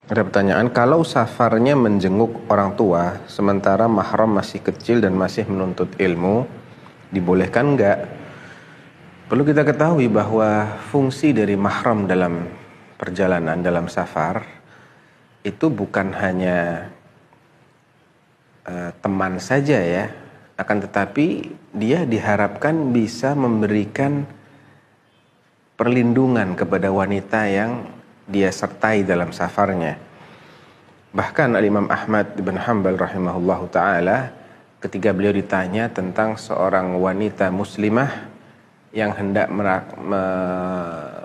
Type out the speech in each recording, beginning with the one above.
Ada pertanyaan, kalau safarnya menjenguk orang tua sementara mahram masih kecil dan masih menuntut ilmu, dibolehkan enggak? Perlu kita ketahui bahwa fungsi dari mahram dalam perjalanan, dalam safar, itu bukan hanya teman saja ya, akan tetapi dia diharapkan bisa memberikan perlindungan kepada wanita yang dia sertai dalam safarnya. Bahkan Al-Imam Ahmad bin Hanbal rahimahullahu ta'ala, ketika beliau ditanya tentang seorang wanita muslimah yang hendak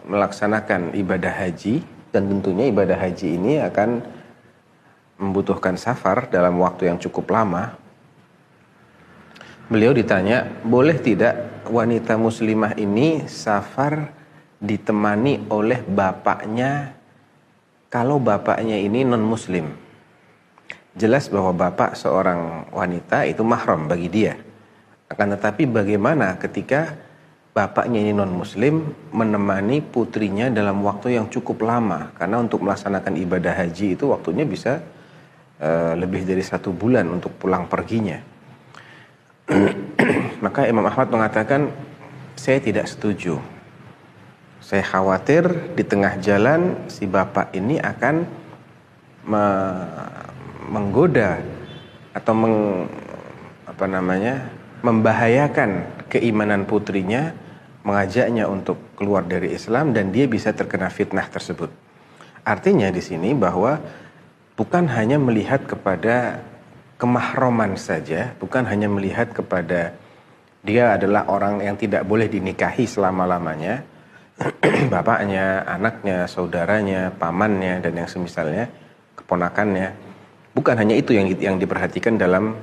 melaksanakan ibadah haji, dan tentunya ibadah haji ini akan membutuhkan safar dalam waktu yang cukup lama, beliau ditanya, boleh tidak wanita muslimah ini safar ditemani oleh bapaknya kalau bapaknya ini non-muslim? Jelas bahwa bapak seorang wanita itu mahram bagi dia. Akan tetapi bagaimana ketika bapaknya ini non-muslim menemani putrinya dalam waktu yang cukup lama? Karena untuk melaksanakan ibadah haji itu waktunya bisa lebih dari 1 bulan untuk pulang perginya. Maka Imam Ahmad mengatakan, saya tidak setuju. Saya khawatir di tengah jalan si bapak ini akan menggoda atau membahayakan keimanan putrinya, mengajaknya untuk keluar dari Islam dan dia bisa terkena fitnah tersebut. Artinya di sini bahwa bukan hanya melihat kepada kemahroman saja, bukan hanya melihat kepada dia adalah orang yang tidak boleh dinikahi selama-lamanya, bapaknya, anaknya, saudaranya, pamannya, dan yang semisalnya, keponakannya. Bukan hanya itu yang diperhatikan dalam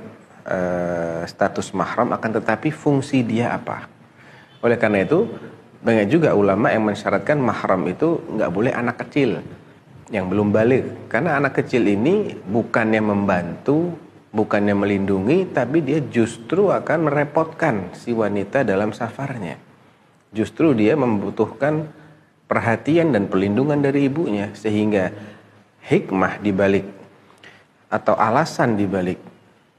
status mahram, akan tetapi fungsi dia apa. Oleh karena itu, banyak juga ulama yang mensyaratkan mahram itu nggak boleh anak kecil yang belum balik. Karena anak kecil ini bukannya membantu, bukannya melindungi, tapi dia justru akan merepotkan si wanita dalam safarnya. Justru dia membutuhkan perhatian dan perlindungan dari ibunya, sehingga hikmah dibalik atau alasan dibalik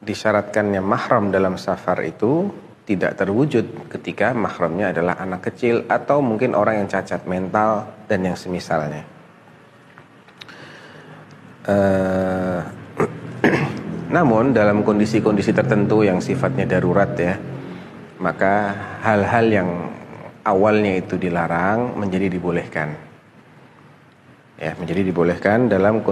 disyaratkannya mahram dalam safar itu tidak terwujud ketika mahramnya adalah anak kecil atau mungkin orang yang cacat mental dan yang semisalnya. Namun dalam kondisi-kondisi tertentu yang sifatnya darurat ya, maka hal-hal yang awalnya itu dilarang menjadi dibolehkan. Ya, menjadi dibolehkan dalam